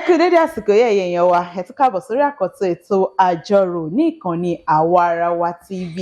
kú dédé àsìkò yẹn èèyàn wa ẹ tún káàbọ̀ sórí àkọ́tún ètò àjọrò ní ìkànnì Àwaarawa TV.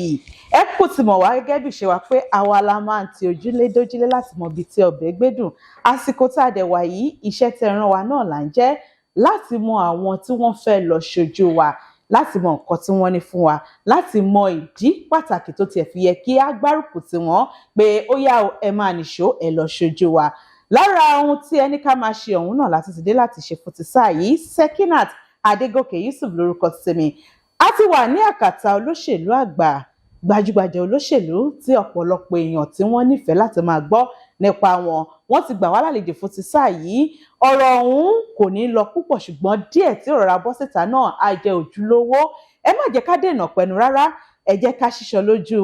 Ẹ kú ti mọ̀ wá gẹ́gẹ́ bí ṣe wá pé àwa la máa ń ti ojúlé dójúlé láti mọ ibi tí ọbẹ̀ gbẹ́dùn. Àsìkò tá a dẹ̀ wà yìí iṣẹ́ tẹ́ rán wa náà là ń jẹ́ láti mọ àwọn tí wọ́n fẹ́ lọ ṣojú wa, láti mọ nǹkan tí wọ́n ní fún wa, láti mọ ìdí pàtàkì tó tiẹ̀ fi yẹ kí á gbárùkù tì wọ́n pé ó yá o ẹ máa nìṣó ẹ lọ ṣojú wa. Lára ohun tí ẹni ká máa ṣe ọ̀hún náà láti ti dé láti ṣe fún ti sáà yìí, Sekinat Adégòkè Yusuf lórúkọ tèmi. A ti wà ní àkàtà olóṣèlú àgbà, gbajúgbajà olóṣèlú tí ọ̀pọ̀lọpọ̀ èèyàn tí wọ́n nífẹ̀ẹ́ láti máa gbọ́ nípa wọn. Wọ́n ti gbà wá lálejò fún ti sáà yìí. Ọ̀rọ̀ ọ̀hún kò ní lọ púpọ̀ ṣùgbọ́n díẹ̀ tí ọ̀rọ̀ abọ́ síta náà á jẹ́ ojúlówó. Ẹ má jẹ́ ká dènà pẹ̀nu rárá. Ẹ jẹ́ ká ṣíṣọ lójú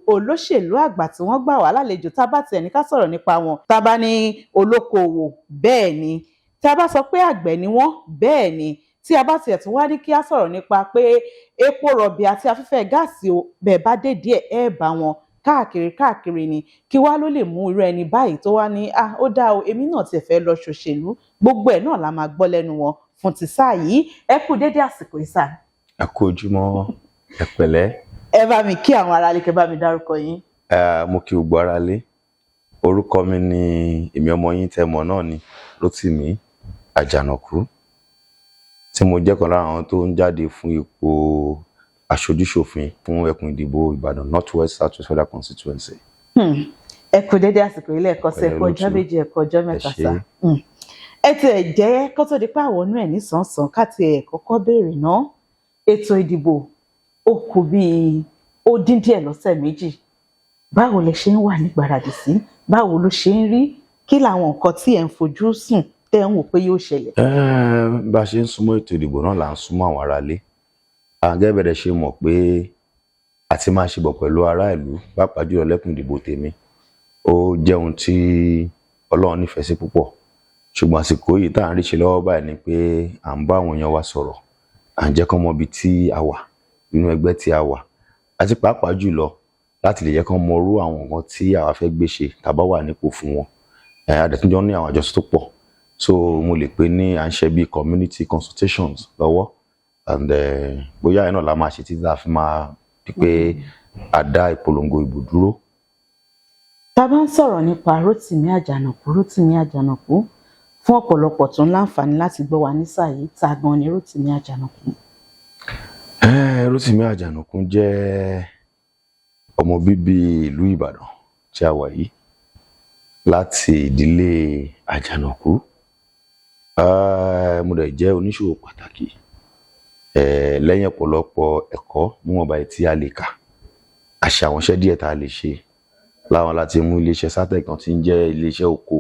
olóṣèlú àgbà tí wọ́n gbà wá lálejò. Tá bá tiẹ̀ ní ká sọ̀rọ̀ nípa wọn, tá bá ní olókoòwò bẹ́ẹ̀ ni, tá bá sọ pé àgbẹ̀ ni wọ́n bẹ́ẹ̀ ni, tí a bá tiẹ̀ tún wá ní kí á sọ̀rọ̀ nípa pé epo rọ̀bì àti afẹ́fẹ́ gáàsì o bẹ́ẹ̀ bá dé díẹ̀ ẹ bá wọn káàkiri ni. Kí wá ló lè mú irú ẹni báyìí tó wá ní ó dá o èmi náà tiẹ̀ fẹ́ lọ ṣòṣèlú, gbogbo ẹ̀ náà la máa gbọ́ lẹ́nu wọn fún ti sáà yìí. Ẹ kú dédé àsìkò yìí sà. Ẹ kú ojúmọ́, ẹ pẹ̀lẹ́. Ẹ bá mi kí àwọn aráalé, kẹ́ bá mi dárúkọ yín. Mo kí gbogbo aráalé. Orúkọ mi ni èmi ọmọ yín tẹ́ mọ̀ náà ni Rotimi Ajanaku, tí mo jẹ́ kan lára àwọn tó ń jáde fún ipò aṣojú-ṣòfin fún ẹkùn ìdìbò Ìbàdàn North West South West Federal Constituency. Ẹ kú dédé àsìkò ilé ẹ̀kọ́ sí ẹ̀kọ́ ọjọ́ méjì ẹ̀kọ́ ọjọ́ mẹ́ta sá. Ẹ ti ẹ̀ jẹ́ kó tó di pé àwọn inú ẹ̀ nísànsán ká ti ẹ̀ kọ́kọ́ béèrè náà. Ètò ìdìbò ó kù bíi ó dín díẹ̀ lọ́sẹ̀ méjì. Báwo lẹ ṣe ń wà nígbàradì sí? Báwo ló ṣe ń rí? Kí làwọn nǹkan tí ẹ̀ ń fojú sùn tẹ́ ń wò pé yóò ṣẹlẹ̀? Bá a ṣe ń súnmọ́ ètò ìdìbò náà là ń súnmọ́ àwọn aráalé. Gẹ́gẹ́ bẹ́ẹ̀ ṣe mọ̀ pé a ti máa ṣe bọ̀ pẹ̀lú ará ìlú, pàápàá jùlọ lẹ́kùn ìdìbò tèmi. Ó jẹ́ ohun tí Ọlọ́run nífẹ̀ẹ́ sí púpọ̀. Ṣùgbọ́n àsìkò yìí tá à ń rí ṣe lọ́wọ́ báyìí ni pé à ń bá àwọn èèyàn wa sọ̀rọ̀, à ń jẹ́ kán mọ ibi tí a wà, nínú ẹgbẹ́ tí a wà, àti pàápàá jùlọ láti lè jẹ́ kán mọ irú àwọn nǹkan tí àwa fẹ́ gbé ṣe tá bá wà nípò fún wọn. Adẹ̀túnjọ́ ní àwọn àjọṣe tó pọ̀, so mo lè pè ní à ń ṣe bí community consultations lọ́wọ́, and bóyá ẹ̀ náà la máa ṣe títí a fi máa bí pé a dá ìpolongo ìbò dúró. Tá bá ń sọ̀rọ̀ nípa Rotimi Ajanaku fún ọ̀pọ̀lọpọ̀ tó ń láǹfààní láti gbọ́ wa ní sáà yìí, ta gan ni Rotimi Ajanaku? Rotimi Ajanaku jẹ́ ọmọ bíbí ìlú Ìbàdàn tí a wà yìí, láti ìdílé Ajanaku. Mo dẹ̀ jẹ́ oníṣòwò pàtàkì. Lẹ́yìn ọ̀pọ̀lọpọ̀ ẹ̀kọ́ níwọ̀nba tí a lè kà, àṣà àwọn iṣẹ́ díẹ̀ tá a lè ṣe láwọn láti mú iléeṣẹ́ Satec kan tí ń jẹ́ iléeṣẹ́ oko,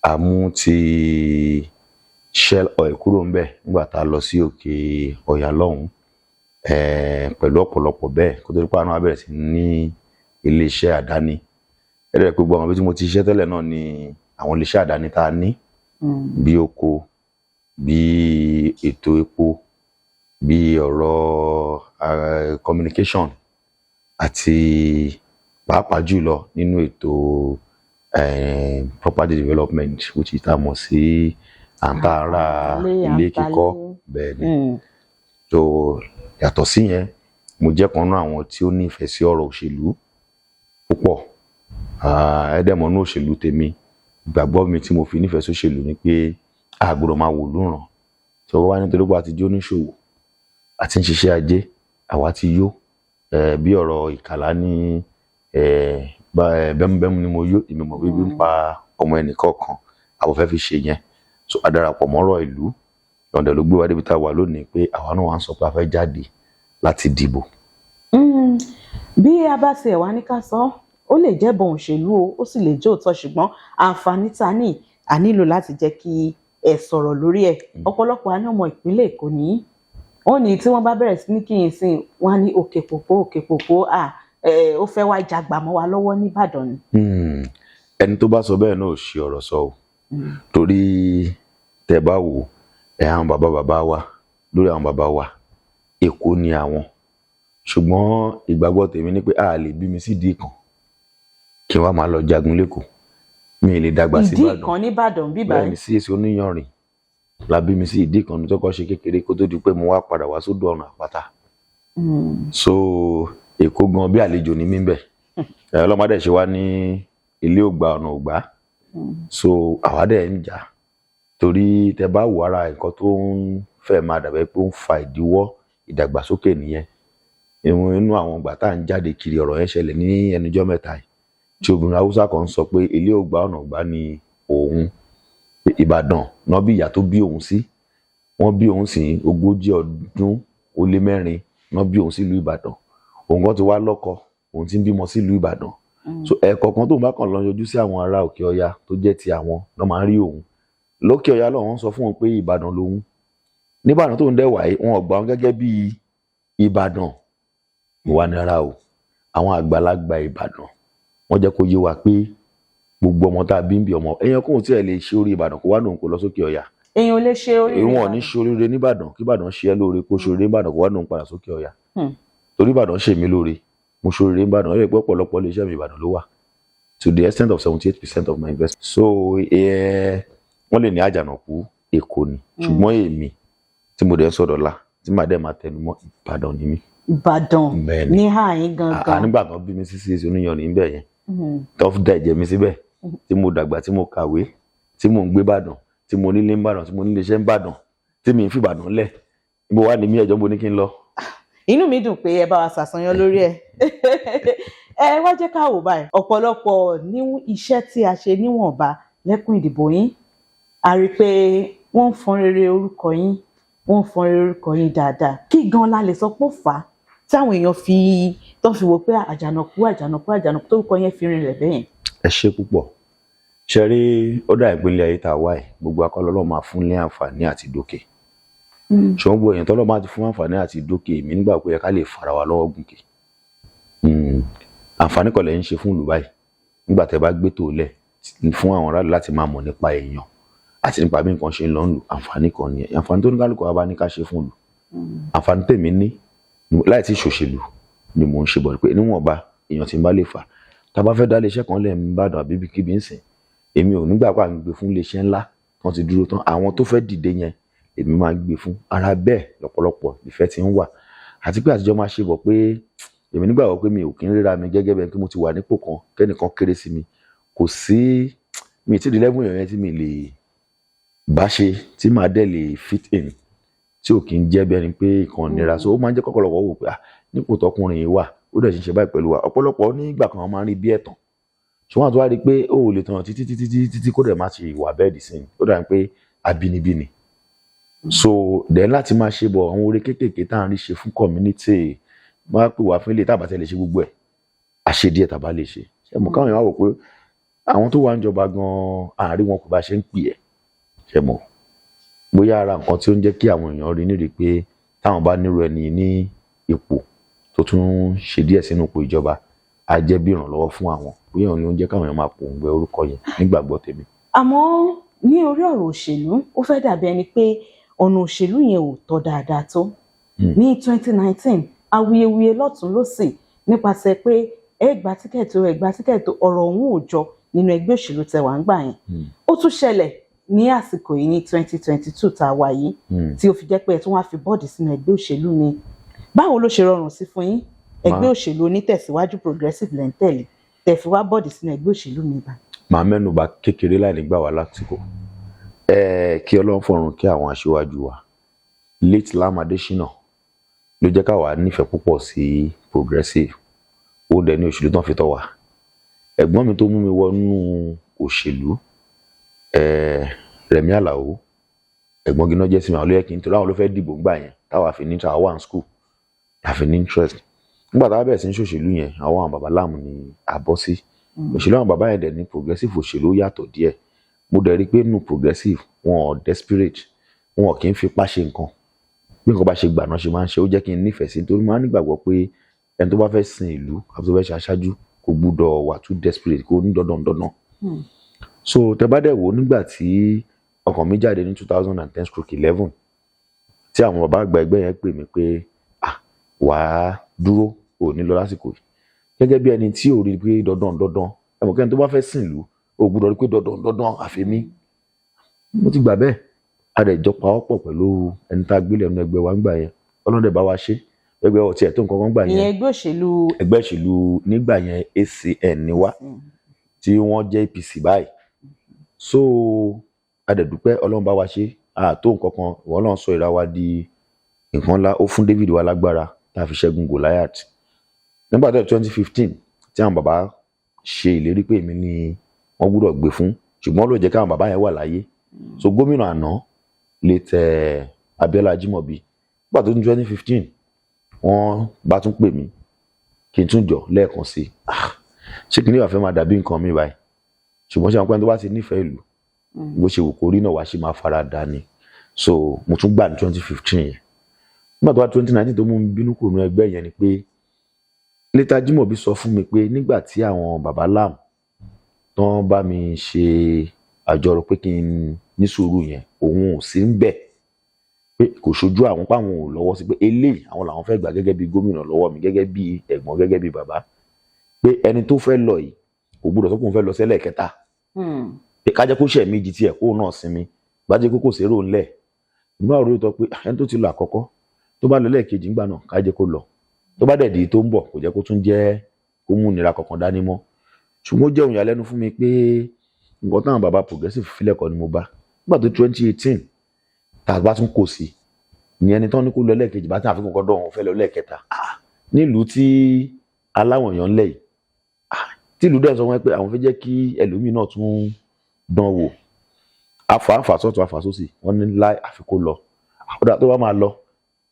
àmú ti Shell oil kúrò ń bẹ̀ nígbà tá a lọ sí òkè ọ̀yà lọ́hùn, pẹ̀lú ọ̀pọ̀lọpọ̀ bẹ́ẹ̀ kó tó di pé àwọn abẹ̀rẹ̀ sí ní iléeṣẹ́ àdáni. Ẹ̀rẹ́ pé gbogbo àwọn ibi tí mo ti ṣiṣẹ́ tẹ́lẹ̀ náà ni àwọn iléeṣẹ́ àdáni tá a ní, bí oko, bí ètò epo, bí ọ̀rọ̀ communication, àti pàápàá jùlọ nínú ètò property development, which is tá a mọ̀ sí àǹtàrà ilé kíkọ́ bẹ́ẹ̀ ni. So yàtọ̀ sí yẹn, mo jẹ́ kan náà àwọn tí ó nífẹ̀ẹ́ sí ọ̀rọ̀ òṣèlú púpọ̀. Ẹ̀dẹ̀mọ̀ ní òṣèlú tèmi, ìgbàgbọ́ mi tí mo fi nífẹ̀ẹ́ sí òṣèlú ni pé a gbọ́dọ̀ máa wò lúràn. Tí wọ́n wá nítorí pé a ti jó níṣòwò àti ń ṣiṣẹ́ ajé, àwa ti yó. Bí ọ̀rọ̀ ìkàlà ní bẹ́múbẹ́mú ni mo yó, èmi mọ̀ bíbí ń pa ọmọ ẹnìkọ̀ọ̀kan, àwọn fẹ́ fi ṣe yẹn. So a darapọ̀ mọ́rọ̀ ìlú, lọ́dẹ̀ ló gbé wa débi tá a wà lónìí pé àwa náà wá ń sọ pé a fẹ́ jáde láti dìbò. Bí a bá tiẹ̀ wá ní ká sọ, ó lè jẹ́ bọ̀ òṣèlú o, ó sì lè jẹ́ òótọ́, ṣùgbọ́n àǹfààní ta ní a nílò láti jẹ́ kí ẹ sọ̀rọ̀ lórí ẹ̀. Ọ̀pọ̀lọpọ̀ àní ọmọ ìpínlẹ̀ Èkó ní wọ́n ní tí wọ́n bá bẹ̀rẹ̀ sí ní kíyìn sí wọ́n á ní òkè pòpò ó fẹ́ wá jagbà mọ́ wa lọ́wọ́ ní Ìbàdàn ni. Ẹni tó bá sọ bẹ́ẹ̀ náà ò ṣe ọ̀rọ̀ sọ o, torí tẹ́ bá wò àwọn bàbá wa lórí àwọn bàbá wa Èkó ni àwọn, ṣùgbọ́n ìgbàgbọ́ tèmi ni pé a lè bí mi sídìí kan kí wọ́n máa lọ jagun lẹ́kọ̀ọ́. Mi lè dàgbà sí Ìbàdàn. Ìdí kan ní Ìbàdàn bíbá. Bẹ́ẹ̀ ni sí èsì oníyanrìn la bí mi sí ìdí kan tó kọ́ ṣe kékeré kó tó di pé mo wá padà wá sódò ọ̀nà àpáta. So Èkó gan bí àlejò ní mí bẹ̀. Ọlọ́mọdé ṣe wá ní ilé ògbà ọ̀nà ògbà. So àwa dẹ̀ ń jà torí tẹ bá wò ara nǹkan tó ń fẹ́ máa dàbẹ́ pé ó ń fa ìdíwọ́ ìdàgbàsókè nìyẹn. Inú àwọn ìgbà tá à ń jáde kiri ọ̀rọ̀ yẹn ṣẹlẹ̀ ní ẹnujọ́ mẹ́ta yìí tí obìnrin Haúsá kan sọ pé ilé ògbà ọ̀nà ògbà ni òun. Ìbàdàn náà bí ìyá tó bí òun sí, wọ́n bí òun sí 40 ọdún ó lé 4 náà bí òun sílùú Ìbàdàn. Òun kan ti wá lọ́kọ, òun ti ń bímọ sílùú Ìbàdàn. So ẹ̀ẹ̀kọ̀ọ̀kan tóun bá kàn lọ yọjú sí àwọn ará Òkè Ọya tó jẹ́ ti àwọn náà máa ń rí òun. Lókè Ọya lọ́wọ́ wọ́n sọ fún òun pé Ìbàdàn lòun. Níbàdàn tóun dẹ̀ wáyé wọn ò gbà wọn gẹ́gẹ́ bí Ìbàdàn. Ìwà ni ara o, àwọn àgbàlagbà Ìbàdàn wọ́n jẹ́ kó yé wa pé gbogbo ọmọ tá a bí ń bí ọmọ èèyàn kóhun tí ẹ lè ṣe orí Ìbàdàn kó wá lóhun kó lọ sókè Ọya. Èèyàn lè ṣe orí Ìwọ̀n ò ní ṣe oríire níbàdàn kí Ìbàdàn ṣe ẹ́ lóore kó ṣe oríire níbàdàn kó wá lóhun padà sókè Ọya. Torí Ìbàdàn ṣe mí lóore mo ṣe oríire níbàdàn ó lè pẹ́ ọ̀pọ̀lọpọ̀ lè ṣe mi Ìbàdàn ló wà to the extent of 78% of my investment. So wọ́n lè ní Ajanaku Èkó ni ṣùgbọ́n èmi tí mo dẹ̀ ń sọ̀rọ̀ la tí màá dẹ̀ máa tẹnu mọ́ Ìbàdàn ni mí. Ìbàdàn ní àyín gangan. Nígbà kan bí mi sí oníyan níbẹ̀ yẹn tó fi dá ẹ̀jẹ̀ mi síbẹ̀ tí mo dàgbà tí mo kàwé tí mo ń gbé Ìbàdàn tí mo nílé Ìbàdàn tí mo nílé iṣẹ́ Ìbàdàn tí mi ń fi Ìbàdàn lẹ̀ ibo wà ní mí ẹjọ́ mo ní kí n lọ. Inú mi dùn pé ẹ bá wa ṣàṣàyàn lórí ẹ. Ẹ wá jẹ́ ká wò báyìí ọ̀pọ̀lọpọ̀ ní iṣẹ́ tí a ṣe níwọ̀nba lẹ́kùn ìdìbò yín a rí i pé wọ́n ń fọn rere orúkọ yín wọ́n ń fọn rere orúkọ yín dáadáa. Kí gan la lè sọ pé ó fà á táwọn èèyàn tó fi wò pé Àjànàkú tórúkọ yẹn fi rinlẹ̀ bẹ́yẹn? Ẹ ṣé púpọ̀. Ṣe rí ó dà ìpínlẹ̀ ayé tá a wà yìí gbogbo akọ́lọ́lọ́ máa fún ní àǹfààní àti dókè. Ṣùgbọ́n gbogbo èèyàn tọ́lọ́ máa ti fún àǹfààní àti dókè mi nígbà pé ká lè fara wa lọ́wọ́ gùnkè. Àǹfààní kan lẹ̀ ń ṣe fún ìlú báyìí nígbà tẹ́ bá gbé tó lẹ̀ fún àwọn aráàlú láti máa mọ̀ nípa èèyàn àti nípa bí nǹkan ṣe ń lọ ń lù àǹfààní kan nìyẹn. Àǹfààní tó ní kálukú wa bá ní ká ṣe fún ìlú. Àǹfààní tèmi ní láì tí ṣòṣèlú ni mò ń ṣe bọ̀ pé níwọ̀nba èèyàn tí ń bá lè fà tá a bá fẹ́ dá iléeṣẹ́ kan lẹ̀ ń bàdàn àbí kíbi ń sìn èmi ò nígbà pa gbé fún iléeṣẹ́ ńlá tán ti dúró tán àwọn tó fẹ́ dìde yẹn èmi máa gbé fún ara bẹ́ẹ̀ lọ́pọ̀lọpọ̀ ìfẹ́ tí ń wà àti pé àtijọ́ máa ṣe bọ̀ pé èmi nígbàgbọ́ pé mi ò kí ń ríra mi gẹ́gẹ́ bẹ́ẹ̀ kí mo ti wà nípò kan kẹ́nìkan kéré sí mi kò sí mi ti di level yẹn tí mi lè bá ṣe tí màá dẹ̀ lè fit in tí ò kí ń jẹ́ bẹ́ẹ̀ ni pé ìkan nira so ó máa ń jẹ́ kọ́kọ́lọ́wọ́ wò pé nípò tọkùnrin yìí wà ó dẹ̀ ṣe báyìí pẹ̀lú wa ọ̀pọ̀lọpọ̀ nígbà kan máa ń rí bí ẹ̀tàn ṣùgbọ́n àti wá rí i pé ó lè tàn títí kó dẹ̀ má ṣe ìwà bẹ́ẹ̀ dì sí ó dà ní pé abínibí ni so dẹ̀ láti máa ṣe bọ̀ àwọn oore kéékèèké tá à ń rí ṣe fún community máa pè wá fún ilé tábà tẹ́ lè ṣe gbogbo ẹ̀ àṣe díẹ̀ tàbá lè ṣe ṣe mọ̀ káwọn èèyàn wò pé àwọn tó wà ń jọba gan àárín wọn kò bá ṣe ń pè ẹ́ ṣe mọ̀ bóyá ara nǹkan tí ó ń jẹ́ kí àwọn èèyàn rí nírí pé táwọn bá nírú ẹni ní ipò tó tún ṣe díẹ̀ sínú ipò ìjọba á jẹ́ bí ìrànlọ́wọ́ fún àwọn bóyá òun ló ń jẹ́ káwọn èèyàn máa pòǹgbẹ orúkọ yẹn nígbàgbọ́ tèmi. Àmọ́ ní orí ọ̀rọ̀ òṣèlú ó fẹ́ dàbí ẹni pé ọ̀nà òṣèlú yẹn ò tọ́ dáadáa tó. Ní 2019 awuyewuye lọ́tún lósì nípasẹ̀ pé ẹ gba tíkẹ́ẹ̀tì ọ̀rọ̀ ọ̀hún ò jọ nínú ẹgbẹ́ òṣèlú tẹwà ń gbà yẹn. Ó tún ṣẹlẹ̀ ní àsìkò yìí ní 2022 tá a wà yìí tí ó fi jẹ́ pé ẹ tún wá fi bọ́ọ̀dì sínú ẹgbẹ́ òṣèlú ni. Báwo ló ṣe rọrùn sí fún yín ẹgbẹ́ òṣèlú onítẹ̀síwájú progressive lẹ́ ń tẹ̀lé tẹ̀ fi wá bọ́ọ̀dì sínú ẹgbẹ́ òṣèlú mi bá? Màá mẹ́nu bà kékeré láì nígbà wá lásìkò kí Ọlọ́run fọ̀run kí àwọn aṣíwájú wa late Lam Adésínà ló jẹ́ káwa nífẹ̀ẹ́ púpọ̀ sí progressive ó dẹ̀ ní òṣèlú tán fi tọ́ wa ẹ̀gbọ́n mi tó mú mi wọnú òṣèlú Rẹ̀mí Àlàó ẹ̀gbọ́n gíná jẹ́ sí mi àwọn olóyè kí n torí àwọn ló fẹ́ dìbò ńgbà yẹn táwa fi ní táwa wà ní school láfi ní interest nígbà táwa bẹ̀rẹ̀ sí ní ṣòṣèlú yẹn àwọn bàbá láàmú ni a bọ́ sí òṣèlú àwọn bàbá yẹn dẹ̀ ní progressive òṣèlú yàtọ̀ díẹ̀ mo dẹ̀ rí i pé nínú progressive wọn ò desperate wọn ò kí ń fipá ṣe nǹkan bí nǹkan bá ṣe gbà náà ṣe máa ń ṣe ó jẹ́ kí n nífẹ̀ẹ́ sí nítorí máa ń nígbàgbọ́ pé ẹni tó bá fẹ́ sin ìlú àti tó fẹ́ ṣe aṣáájú kò gbúdọ̀ wà too desperate kò ní dandan. So tẹ bá dẹ̀ wò nígbà tí ọkàn mi jáde ní 2010-11 tí àwọn bàbá àgbà ẹgbẹ́ yẹn pè mí pé wàá dúró ò ní lọ lásìkò yìí gẹ́gẹ́ bí ẹni tí ò rí pé dandan ẹ mọ̀ kẹ́ni tó bá fẹ́ sin ìlú ò gbúdọ̀ rí pé dandan àfẹ́mí mo ti gbà bẹ́ẹ̀ a dẹ̀ jọ pawọ́pọ̀ pẹ̀lú ẹni tá a gbé lẹ́nu ẹgbẹ́ wa ńgbà yẹn Ọlọ́run dẹ̀ bá wa ṣe ẹgbẹ́ ọtí ẹ̀ tó nǹkan kan gbà yẹn. ìyẹn ẹgbẹ́ òṣèlú nígbà yẹn ACN ni wá tí wọ́n jẹ́ APC báyìí. So a dẹ̀ dúpẹ́ Ọlọ́run bá wa ṣe àtó nǹkan kan Ọlọ́run sọ ìra wa di nǹkan ńlá ó fún David wa lágbára tá a fi ṣẹ́gun Goliath. Nígbà tó 2015 tí àwọn bàbá ṣe ìlérí pé èmi ni wọ́n gbọ́dọ̀ gbé fún ṣùgbọ́n ló jẹ́ káwọn bàbá yẹn wà láyé. So gómìnà àná lè tẹ Abiola Ajimobi nígbà tó ní 2015 wọ́n bá tún pè mí kí n tún jọ lẹ́ẹ̀kan sí ṣé kí ni wàá fẹ́ máa dàbí nǹkan mi báyìí ṣùgbọ́n ṣé àwọn pẹ́ẹ́n tó bá ti nífẹ̀ẹ́ ìlú bó ṣe wù kó rí náà wá ṣe máa fara dà ní. So mo tún gbà ní 2015 yẹn. Nígbà tó wá 2019 tó mú mi bínú kúrò nínú ẹgbẹ́ yẹn ni pé létà Ajimobi sọ fún mi pé nígbà tí àwọn bàbá lam tán bá mi ṣe àjọrò pé kí n ní sùúrù yẹn òun ò sí ń bẹ̀ pé kò ṣojú àwọn páwọn ò lọ́wọ́ sí pé eléyìí àwọn làwọn fẹ́ gbà gẹ́gẹ́ bí gómìnà lọ́wọ́ mi gẹ́gẹ́ bí ẹ̀gbọ́n gẹ́gẹ́ bí bàbá pé ẹni tó fẹ́ lọ yìí kò gbọdọ̀ sọ pé òun fẹ́ lọ sẹ́lẹ̀ kẹta pé ká jẹ́ kó ṣẹ̀ méjì tiẹ̀ kó náà sinmi bá jẹ́ kó ṣèrò ńlẹ̀ nígbà wo ló tọ́ pé ẹni tó ti lọ àkọ́kọ́ tó bá lọ lẹ́ẹ̀kejì ńgbà náà ká jẹ́ kó lọ tó bá dẹ̀dí tó ń bọ̀ kò jẹ́ kó tún jẹ́ kó mú nira kankan dání mọ́. Ṣùgbọ́n ó jẹ́ òun ìyàlẹ́nu fún mi pé nǹkan táwọn bàbá progressive filẹ̀ kọ́ ni mo bá nígbà tó 2018 tá a bá tún kò sí ní ẹni tán ní kó lọ lẹ́ẹ̀kejì bá tún àfikún kan dọ̀hún fẹ́ lọ lẹ́ẹ̀kẹta nílùú tí aláwọ̀ èèyàn ńlẹ̀ yìí tí ìlú dẹ̀ sọ wọn pé àwọn fẹ́ jẹ́ kí ẹlòmíì náà tún dán wò àfàsọ́tún àfàsọ́sì wọ́n ní láì àfikún lọ àkọ́dà tó bá máa lọ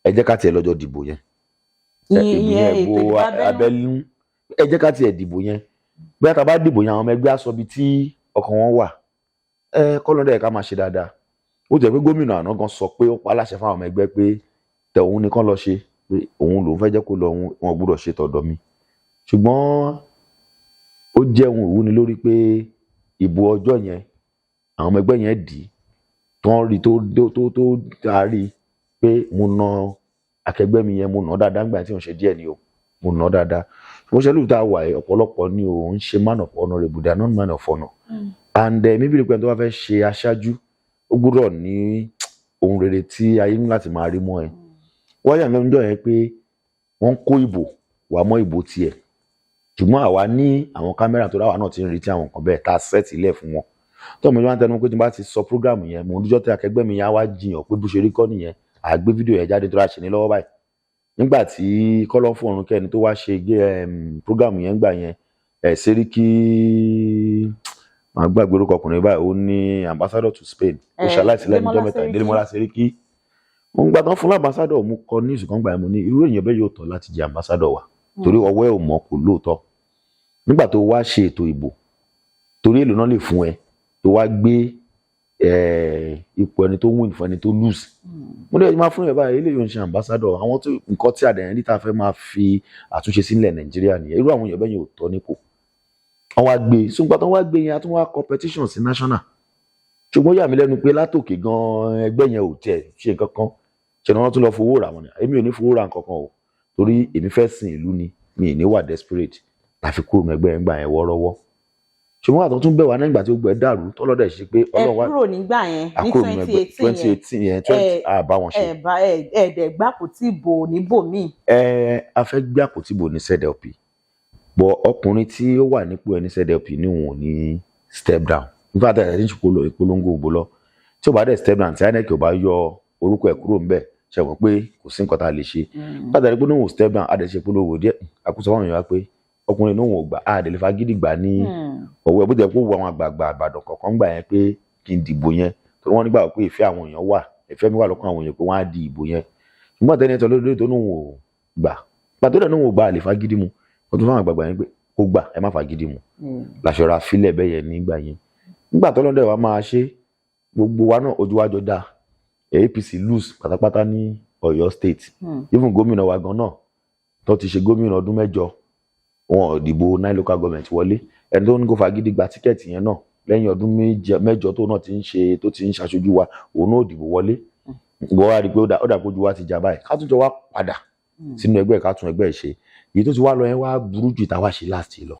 ẹ jẹ́ ká tiẹ̀ lọ́jọ́ dìbò yẹn ìbò abẹ́lú ẹ jẹ́ ká tiẹ̀ dìbò yẹn bóyá tá a bá dìbò yẹn àwọn ọmọ ẹgbẹ́ aṣọ bíi tí ọkàn wọn wà kọ́lọ́dẹ̀ ká máa ṣe dáadáa. Ó jẹ́ pé gómìnà àná gan sọ pé ó pa aláṣẹ fáwọn ọmọ ẹgbẹ́ pé tẹ òun nìkan lọ ṣe pé òun lòún fẹ́ jẹ́ kó lọ wọn gbọ́dọ̀ ṣe tọ̀dọ̀ mi. Ṣùgbọ́n ó jẹ́ ohun ìwúni lórí pé ìbò ọjọ́ yẹn àwọn ọmọ ẹgbẹ́ yẹn dì í tán rí tó darí pé mo na akẹgbẹ́ mi yẹn mo nà dáadáa nígbà tí òun ṣe díẹ̀ ni o mo nà dáadáa. Mo ṣe lóòótọ́ àwà ẹ̀ ọ̀pọ̀lọpọ̀ ni òun ṣe man of honourable they are not man of honour. And maybe the tó bá fẹ́ ṣe aṣáájú ó gbọ́dọ̀ ní ohun rere tí ayé ní láti máa rí mọ́ ẹ. Wọ́n yà lẹ́nu jọ yẹn pé wọ́n kó ìbò wà mọ́ ìbò tiẹ̀ ṣùgbọ́n àwa ní àwọn kámẹ́rà tó dáwà náà ti ń retí àwọn nǹkan bẹ́ẹ̀ tá a sẹ́ẹ̀tì ilẹ̀ fún wọn. Tó ọmọ ìjọba ń tẹnu pé tí n bá ti sọ prógráàmù yẹn mo ń dújọ́ tí akẹgbẹ́ mi yẹn á wá jiyàn pé bó ṣe rí kọ́ nìyẹn à gbé fídíò yẹn jáde tó rà ṣe ní lọ́wọ́ báyìí. Nígbà tí kọ́lọ́fù ọ̀run kẹ́ni tó wá ṣe prógráàmù yẹn gbà yẹn Sẹ́ríkì màá gbàgbé orúkọ ọkùnrin báyìí ó ní ambassador to Spain ó ṣaláìsí lẹ́nu ọjọ́ mẹ́ta Délémọ́lá Sẹ́ríkì mo ń gbà tán fún lámbásádọ̀ mo kọ ní ìṣùkọ́ gbà yẹn mo ní irú èèyàn bẹ́ẹ̀ yóò tọ́ láti jẹ ambassador wa torí ọwọ́ ẹ̀ ò mọ̀ kò lóòótọ́. Nígbà tó wá ṣe ètò ìbò torí èlò náà lè fún ẹ tó wá gbé ipò ẹni tó win fún ẹni tó lose mo lè máa fún ẹ báyìí eléyìí ò ń ṣe ambassador àwọn tó nǹkan tí àdéhùn níta fẹ́ máa fi àtúnṣe sílẹ̀ Nàìjíríà nìyẹn irú àwọn èèyàn bẹ́ẹ̀ yóò tọ́ nípò wọ́n wá gbé ṣùgbọ́n tó wá gbé yẹn a tún wá competition sí national ṣùgbọ́n yà mí lẹ́nu pé látòkè gan ẹgbẹ́ yẹn ò tiẹ̀ ṣe nǹkan kan ṣe ni wọ́n tún lọ fowó rà wọ́n ni èmi ò ní fowó rà nǹkan kan o torí èmi fẹ́ sin ìlú ni mi ì ní wà desperate láfi kúrò ẹgbẹ́ yẹn gbà yẹn wọ́ọ́rọ́wọ́ ṣùgbọ́n àtọ́ tún bẹ̀ wá nígbà tí ó gbẹ dàrú tọ́lọ́dẹ̀ ṣe pé Ọlọ́run wá kúrò nígbà yẹn ní 2018 yẹn àbá wọn ṣe ẹ̀ẹ́dẹ̀ gbà àpótí ìbò níbòmíì. A fẹ́ gbé àpótí ìbò ní ZLP bọ̀ ọkùnrin tí ó wà nípò ẹni ZLP ní òun ò ní step down nígbà tí àyẹ̀dẹ̀ ní ìpolongo ògbó lọ tí ò bá dẹ̀ step down tí INEC ò bá yọ orúkọ ẹ̀ kúrò ńbẹ̀ ṣe wọ́n pé kò sí nǹkan tá a lè ṣe nígbà tí àyẹ̀dẹ̀ pé òun ò step down àdẹ̀ ṣe polówó díẹ̀ àkóso fáwọn èèyàn wá pé ọkùnrin náà ò gbà àdẹ̀ lè fagídí gbà ní ọwọ́ ẹ̀ bó jẹ́ pé ó wọ àwọn àgbààgbà Ìbàdàn kọ̀ọ̀kan gbà yẹn pé kí n dìbò yẹn torí wọ́n nígbà pé ìfẹ́ àwọn èèyàn wà ìfẹ́ mi wà lọ́kàn àwọn èèyàn pé wọ́n á di ìbò yẹn ṣùgbọ́n àtẹni ẹ̀tọ́ lórí tó náà ò gbà pàtó dẹ̀ náà ò gbà àlè fagídí mu ọdún fáwọn àgbààgbà yẹn pé kó gbà ẹ má fagídí mu làṣọra fílẹ̀ bẹ́ẹ̀ yẹn nígbà yẹn nígbà tó lọ́dẹ̀ wa máa ṣe gbogbo wa náà ojú wa jọ dá APC lose pátápátá ní Ọ̀yọ́ state even gómìnà wa gan náà tó ti ṣe gómìnà ọdún 8 wọn ò dìbò 9 local government wọlé ẹni tó ń kó fagídí gba tíkẹ́ẹ̀tì yẹn náà lẹ́yìn ọdún 8 tó náà ti ń ṣaṣojú wa òun náà ò dìbò wọlé ìwọ wa rí i pé ó dà pójú wa ti jà báyìí ká tún jọ wá padà sínú ẹgbẹ́ ká tún ẹgbẹ́ ṣe èyí tó ti wá lọ yẹn wá burú jù táwa ṣe last lọ.